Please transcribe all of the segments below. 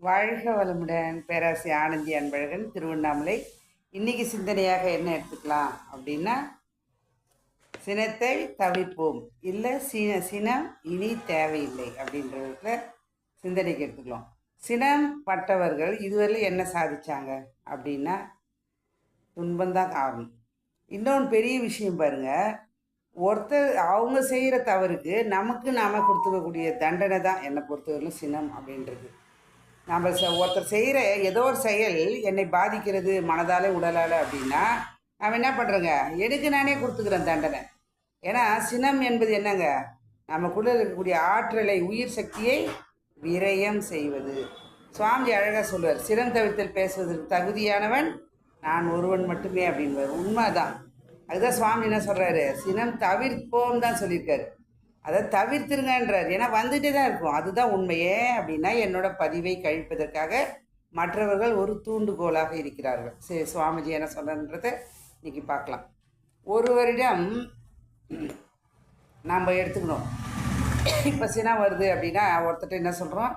வாழ்க வளமுடன். பேராசி ஆனந்தி அன்பழகன், திருவண்ணாமலை. இன்னைக்கு சிந்தனையாக என்ன எடுத்துக்கலாம் அப்படின்னா, சினத்தை தவிர்ப்போம், இல்லை சினம் இனி தேவையில்லை அப்படின்றதுல சிந்தனைக்கு எடுத்துக்கலாம். சினம் பட்டவர்கள் இதுவரையில் என்ன சாதிச்சாங்க அப்படின்னா, துன்பந்தான் காரணம். இன்னொன்று பெரிய விஷயம் பாருங்க, ஒருத்தர் அவங்க செய்கிற தவறுக்கு நமக்கு நாம கொடுத்துக்கக்கூடிய தண்டனை தான் என்னை பொறுத்தவரையிலும் சினம் அப்படின்றது. நம்ம ஒருத்தர் செய்கிற ஏதோ ஒரு செயல் என்னை பாதிக்கிறது மனதால் உடலால் அப்படின்னா நம்ம என்ன பண்ணுறோங்க, எனக்கு நானே கொடுத்துக்கிறேன் தண்டனை. ஏன்னா சினம் என்பது என்னங்க, நமக்குள்ளே இருக்கக்கூடிய ஆற்றலை, உயிர் சக்தியை விரயம் செய்வது. சுவாமி அழகாக சொல்லுவார், சினம் தவிர்த்தல் பேசுவதற்கு தகுதியானவன் நான் ஒருவன் மட்டுமே அப்படின்வார். உண்மைதான். அதுதான் சுவாமி என்ன சொல்கிறாரு, சினம் தவிர்ப்போம் தான் சொல்லியிருக்காரு. அதை தவிர்த்துருங்கன்றார். ஏன்னா வந்துட்டே தான் இருக்கும். அதுதான் உண்மையே அப்படின்னா என்னோட பதிவை கழிப்பதற்காக மற்றவர்கள் ஒரு தூண்டுகோலாக இருக்கிறார்கள். சரி, சுவாமிஜி என்ன சொல்கிறன்றதை இன்னைக்கு பார்க்கலாம். ஒருவரிடம் நம்ம எடுத்துக்கணும். இப்போ சினம் வருது அப்படின்னா ஒருத்தர் என்ன சொல்கிறோம்,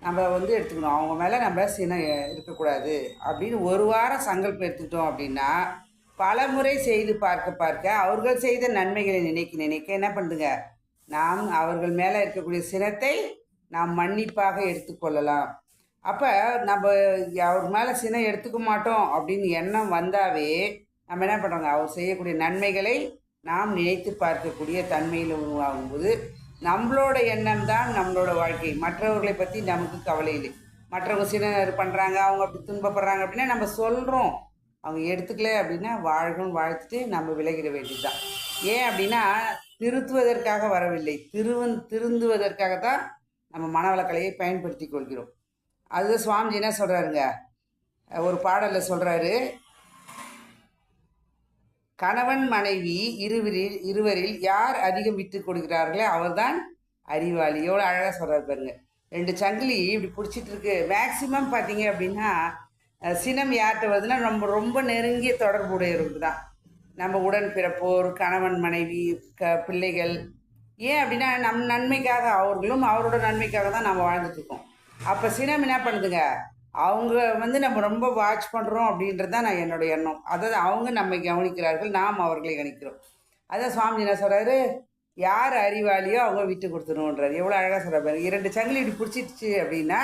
நம்ம எடுத்துக்கணும், அவங்க மேலே நம்ம சினம் இருக்கக்கூடாது அப்படின்னு ஒரு வாரம் சங்கல்பம் எடுத்துக்கிட்டோம் அப்படின்னா பல முறை செய்து பார்க்க பார்க்க அவர்கள் செய்த நன்மைகளை நினைக்க நினைக்க என்ன பண்ணுதுங்க, நாம் அவர்கள் மேலே இருக்கக்கூடிய சினத்தை நாம் மன்னிப்பாக எடுத்துக்கொள்ளலாம். அப்போ நம்ம அவர் மேலே சினம் எடுத்துக்க மாட்டோம் அப்படின்னு எண்ணம் வந்தாவே நம்ம என்ன பண்ணுறோங்க, அவர் செய்யக்கூடிய நன்மைகளை நாம் நினைத்து பார்க்கக்கூடிய தன்மையில் உருவாகும்போது நம்மளோட எண்ணம் தான் நம்மளோட வாழ்க்கை. மற்றவர்களை பற்றி நமக்கு கவலை இல்லை. மற்றவங்க சினம் பண்ணுறாங்க, அவங்க அப்படி துன்பப்படுறாங்க அப்படின்னா நம்ம சொல்கிறோம், அவங்க எடுத்துக்கல அப்படின்னா வாழ்கன்னு வாழ்த்துட்டு நம்ம விலகிட வேண்டியது தான். ஏன் அப்படின்னா திருத்துவதற்காக வரவில்லை, திருந்துவதற்காக தான் நம்ம மனவளக்கலையை பயன்படுத்தி கொள்கிறோம். அதுதான் சுவாமிஜி என்ன சொல்கிறாருங்க, ஒரு பாடலில் சொல்கிறாரு, கணவன் மனைவி இருவரில் யார் அதிகம் விட்டு கொடுக்கிறார்களோ அவர்தான் அறிவாளி. எவ்வளோ அழகாக சொல்கிறார் பாருங்க. ரெண்டு சங்கிலி இப்படி பிடிச்சிட்டு இருக்கு. மேக்சிமம் பார்த்தீங்க அப்படின்னா சினம் யார்கிட்ட வருதுன்னா நம்ம ரொம்ப நெருங்கிய தொடர்புடையவர்கள் தான். நம்ம உடன் பிறப்போர், கணவன் மனைவி, பிள்ளைகள். ஏன் அப்படின்னா நம் நன்மைக்காக அவர்களும் அவரோட நன்மைக்காக தான் நம்ம வாழ்ந்துட்டுருக்கோம். அப்போ சினம் என்ன பண்ணுதுங்க, அவங்க நம்ம ரொம்ப வாட்ச் பண்ணுறோம் அப்படின்றது தான் நான் என்னோடய எண்ணம். அதாவது அவங்க நம்மை கவனிக்கிறார்கள், நாம் அவர்களை கவனிக்கிறோம். அதான் சுவாமி என்ன சொல்கிறாரு, யார் அறிவாளியோ அவங்க விட்டு கொடுத்துருன்றார். எவ்வளோ அழகாக சொல்கிறார். இரண்டு சங்கிலி இப்படி பிடிச்சிடுச்சு அப்படின்னா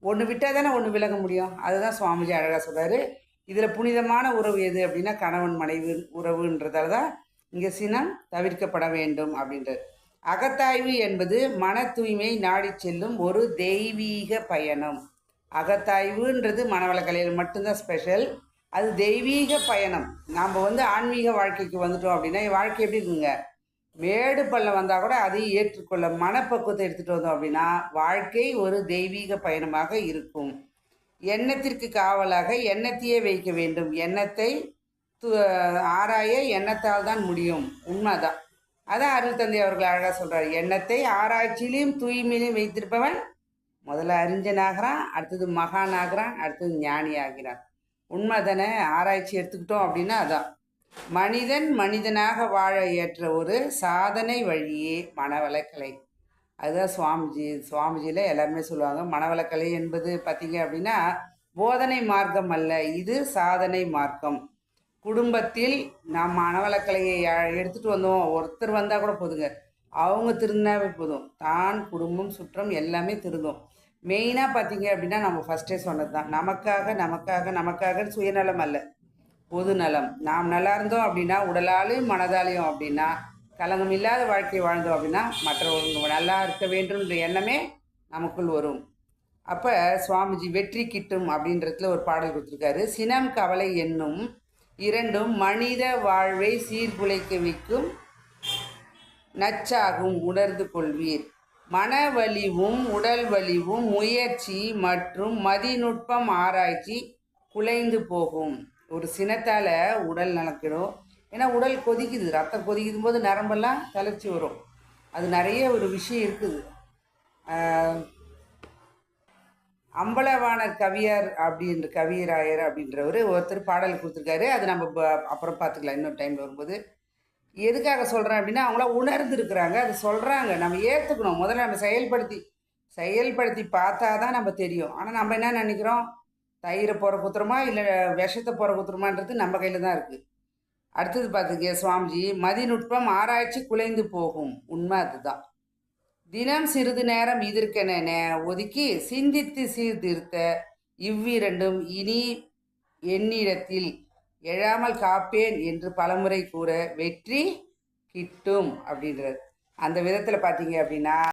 ஒன்று விட்டால் தானே ஒன்று விலக முடியும். அதுதான் சுவாமிஜி அழகாக சொல்கிறாரு. இதில் புனிதமான உறவு எது அப்படின்னா கணவன் மனைவி உறவுன்றதால தான் இங்கே சினம் தவிர்க்கப்பட வேண்டும் அப்படின்றது. அகத்தாய்வு என்பது மன தூய்மை நாடி செல்லும் ஒரு தெய்வீக பயணம். அகத்தாய்வுன்றது மனவளக்கலையில் மட்டும்தான் ஸ்பெஷல். அது தெய்வீக பயணம். நாம் ஆன்மீக வாழ்க்கைக்கு வந்துட்டோம் அப்படின்னா வாழ்க்கை எப்படி இருக்குங்க, மேடு பள்ளம் வந்தால் கூட அதை ஏற்றுக்கொள்ள மனப்பக்குவத்தை எடுத்துகிட்டு வந்தோம் அப்படின்னா வாழ்க்கை ஒரு தெய்வீக பயணமாக இருக்கும். எண்ணத்திற்கு காவலாக எண்ணத்தையே வைக்க வேண்டும். எண்ணத்தை ஆராய எண்ணத்தால் தான் முடியும். உண்மைதான். அதான் அருள் தந்தை அவர்கள் அழகாக சொல்கிறார், எண்ணத்தை ஆராய்ச்சியிலையும் தூய்மையிலையும் வைத்திருப்பவன் முதல்ல அறிஞனாகிறான், அடுத்தது மகானாகிறான், அடுத்தது ஞானி ஆகிறான். உண்மை தானே? ஆராய்ச்சி எடுத்துக்கிட்டோம் அப்படின்னா அதான் மனிதன் மனிதனாக வாழ ஏற்ற ஒரு சாதனை வழியே மனவளக்கலை. அதுதான் சுவாமிஜியில் எல்லாருமே சொல்லுவாங்க, மனவளக்கலை என்பது பார்த்திங்க அப்படின்னா போதனை மார்க்கம் அல்ல, இது சாதனை மார்க்கம். குடும்பத்தில் நாம் மனவளக்கலையை எடுத்துகிட்டு வந்தோம், ஒருத்தர் வந்தால் கூட போதுங்க, அவங்க திருந்தாவே போதும், தான் குடும்பம் சுற்றம் எல்லாமே திருந்தும். மெயினாக பார்த்திங்க அப்படின்னா நம்ம ஃபஸ்ட்டே சொன்னது தான், நமக்காக நமக்காக நமக்காக சுயநலம் அல்ல, பொது நலம். நாம் நல்லா இருந்தோம் அப்படின்னா உடலாலையும் மனதாலையும் அப்படின்னா கலங்கம் இல்லாத வாழ்க்கை வாழ்ந்தோம் அப்படின்னா மற்றவங்க நல்லா இருக்க வேண்டும்ன்ற எண்ணமே நமக்குள் வரும். அப்போ சுவாமிஜி வெற்றி கிட்டும் அப்படின்றதுல ஒரு பாடல் கொடுத்துருக்காரு. சினம் கவலை என்னும் இரண்டும் மனித வாழ்வை சீர்குலைக்க வைக்கும் நச்சாகும், உணர்ந்து கொள்வீர். மன வலிவும் உடல் வலிவும் முயற்சி மற்றும் மதிநுட்பம் ஆராய்ச்சி குலைந்து போகும். ஒரு சினத்தால் உடல் நலக்கிடும். ஏன்னா உடல் கொதிக்குது, ரத்தம் கொதிக்கும் போது நரம்பெல்லாம் தளர்ச்சி வரும். அது நிறைய ஒரு விஷயம் இருக்குது. அம்பலவாணர் கவியார் அப்படின்ற கவிராயர் அப்படின்றவர் ஒருத்தர் பாடல் கொடுத்துருக்காரு. அது நம்ம அப்புறம் பார்த்துக்கலாம், இன்னொரு டைமில் வரும்போது. எதுக்காக சொல்கிறேன் அப்படின்னா அவங்களாம் உணர்ந்து இருக்கிறாங்க, அது சொல்கிறாங்க, நம்ம ஏற்றுக்கணும். முதல்ல நம்ம செயல்படுத்தி பார்த்தா தான் நம்ம தெரியும். ஆனால் நம்ம என்ன நினைக்கிறோம், தயிரை புற குத்துறோமா இல்லை விஷத்தை புற குத்துறோமான்றது நம்ம கையில் தான் இருக்குது. அடுத்தது பார்த்துக்க சுவாமிஜி, மதிநுட்பம் ஆராய்ச்சி குலைந்து போகும். உண்மை அதுதான். தினம் சிறிது நேரம் இதற்கென ஒதுக்கி சிந்தித்து சீர்திருத்த இவ்விரண்டும் இனி என்னிடத்தில் எழாமல் காப்பேன் என்று பலமுறை கூற வெற்றி கிட்டும் அப்படின்றது. அந்த விதத்தில் பார்த்தீங்க அப்படின்னா